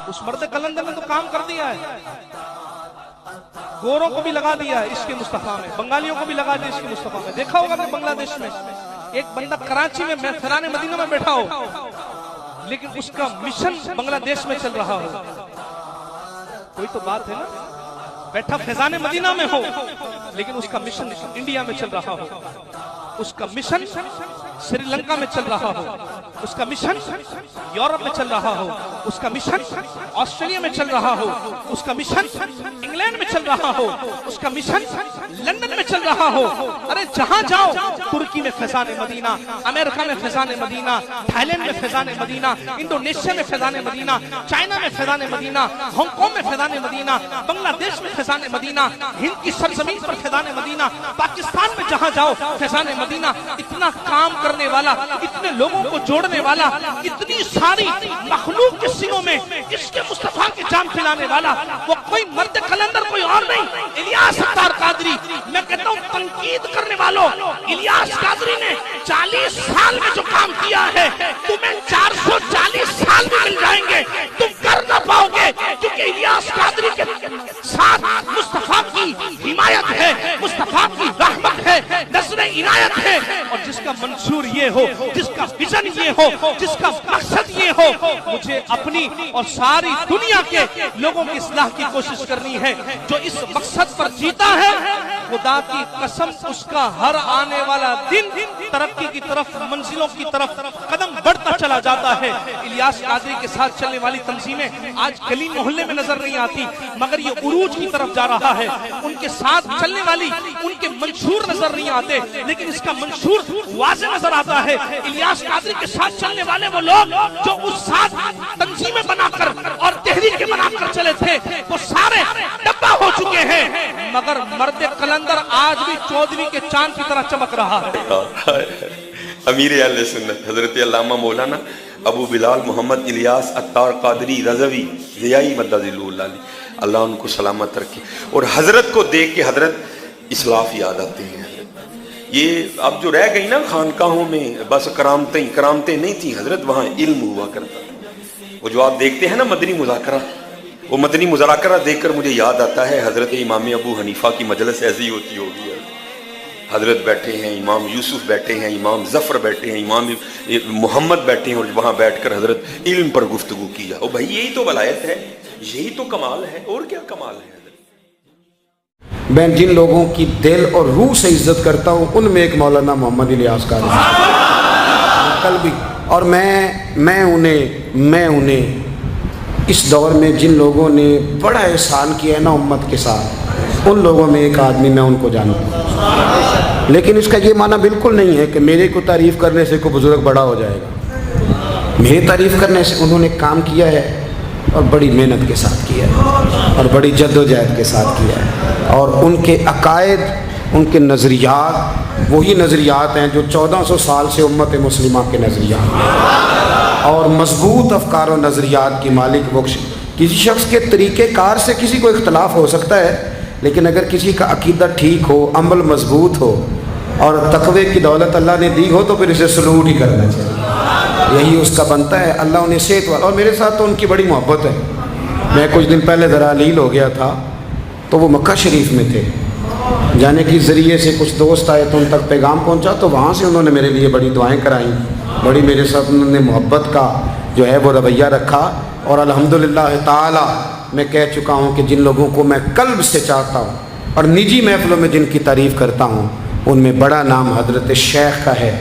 उस मर्द कलंदर ने तो काम कर दिया है, गोरों को भी लगा दिया है इसके मुस्तफा में, बंगालियों को भी लगा दिया इसके मुस्तफा में। देखा होगा आपने बांग्लादेश में एक बंदा कराची में फैजान मदीना में बैठा हो, लेकिन उसका मिशन बांग्लादेश में चल रहा हो। कोई तो बात है ना, बैठा फैजान मदीना में हो लेकिन उसका मिशन इंडिया में चल रहा हो, उसका मिशन श्रीलंका में चल रहा हो, उसका मिशन यूरोप में चल रहा हो, उसका मिशन ऑस्ट्रेलिया में चल रहा हो, उसका मिशन इंग्लैंड में चल रहा हो, उसका मिशन लंदन में चल रहा हो। अरे जहां जाओ, तुर्की में फैजान मदीना, अमेरिका में फैजान मदीना, थाईलैंड में फैजान मदीना, इंडोनेशिया में फैजान मदीना, चाइना में फैजान मदीना, हांगकांग में फैजान मदीना, बांग्लादेश में फैजान मदीना, हिंद की सरजमीन पर फैजान मदीना, पाकिस्तान में जहां जाओ फैजान मदीना। इतना काम करने वाला, इतने लोगों को जोड़ने वाला, इतनी सारी मखलूक के सीनों में इसके मुस्तफा की जान फैलाने वाला, वो कोई मर्द कलंदर कोई और नहीं, इलियास अत्तार कादरी। मैं कहता हूँ तनकीद करने वालों, इलियास कादरी ने 40 साल में जो काम किया है, तुम्हें 440 साल में मिल जाएंगे, तुम कर ना पाओगे, क्योंकि इलियास कादरी के साथ मुस्तफा की हिमायत है, मुस्तफा की रहमत है, नज़्र इनायत है। और जिसका मंशूर ये हो, जिसका विजन ये हो, जिसका मकसद ये हो, मुझे अपनी और सारी दुनिया के लोगों की इस्लाह की कोशिश करनी है। जो इस मकसद पर जीता है, खुदा की कसम उसका हर आने वाला दिन तरक्की की तरफ, मंजिलों की तरफ कदम बढ़ता चला जाता है। इलियास कादरी के साथ चलने वाली तंजीमें आज गली मोहल्ले में नजर नहीं आती, मगर ये उरूज की तरफ जा रहा है। उनके साथ चलने वाली, उनके मंशूर नजर नहीं आते, लेकिन इसका मंशूर वाज़ेह नजर आता है। इलियास कादरी के साथ चलने वाले वो लोग जो उस साथ तंजीमें बनाकर और तहरीकें बनाकर चले थे, वो सारे डब्बा हो चुके हैं, मगर मर्द कलंदर आज भी 14वीं के चांद की तरह चमक रहा है। अमीर अहले सुन्नत हजरत अल्लामा मौलाना अबू बिलाल मोहम्मद इलियास अत्तार कादरी रज़वी ज़ियाई मद्दज़िल्लुहु अली, अल्लाह उनको सलामत रखे। और हजरत को देख के हजरत इस्लाफ याद आते हैं। ये अब जो रह गई ना खानकाहों में, बस करामतें नहीं थी हजरत, वहाँ इल्म हुआ करता था। वो जो आप देखते हैं ना मदनी मुज़ाकरा, वो मदनी मुज़ाकरा देखकर मुझे याद आता है हजरत इमाम अबू हनीफा की मजलिस ऐसी होती होगी। हजरत बैठे हैं, इमाम यूसुफ बैठे हैं, इमाम जफर बैठे हैं, इमाम मोहम्मद बैठे हैं, और वहाँ बैठकर हजरत इल्म पर गुफ्तगू की जाए। ओ भाई, यही तो वलायत है, यही तो कमाल है, और क्या कमाल है। मैं जिन लोगों की दिल और रूह से इज्जत करता हूँ, उनमें एक मौलाना मोहम्मद इलियास कादरी कल भी। और मैं उन्हें इस दौर में जिन लोगों ने बड़ा एहसान किया है ना उम्मत के साथ, उन लोगों में एक आदमी मैं उनको जानता हूँ। लेकिन इसका ये माना बिल्कुल नहीं है कि मेरे को तारीफ़ करने से कोई बुजुर्ग बड़ा हो जाएगा। मेरी तारीफ़ करने से उन्होंने काम किया है, और बड़ी मेहनत के साथ किया है, और बड़ी जद्दोजहद के साथ किया है। और उनके अकायद, उनके नज़रियात वही नज़रियात हैं जो 1400 साल से उम्मत मुस्लिमा के नज़रियात हैं, और मजबूत अफकार और नज़रियात की मालिक वो। किसी शख्स के तरीक़ेकार से किसी को इख्तलाफ हो सकता है, लेकिन अगर किसी का अकीदा ठीक हो, अमल मजबूत हो, और तक़वे की दौलत अल्लाह ने दी हो, तो फिर इसे सलूट ही करना चाहिए। यही उसका बनता है। अल्लाह उन्हें सेहत वाला, और मेरे साथ तो उनकी बड़ी मोहब्बत है। मैं कुछ दिन पहले ज़रा लील हो गया था, तो वो मक्का शरीफ में थे। जाने के ज़रिए से कुछ दोस्त आए तो उन तक पैगाम पहुंचा, तो वहाँ से उन्होंने मेरे लिए बड़ी दुआएं कराईं, बड़ी मेरे साथ उन्होंने मोहब्बत का जो है वो रवैया रखा। और अल्हम्दुलिल्लाह ताला मैं कह चुका हूँ कि जिन लोगों को मैं कल्ब से चाहता हूँ और निजी महफिलों में जिनकी तारीफ़ करता हूँ, उनमें बड़ा नाम हज़रत शेख का है।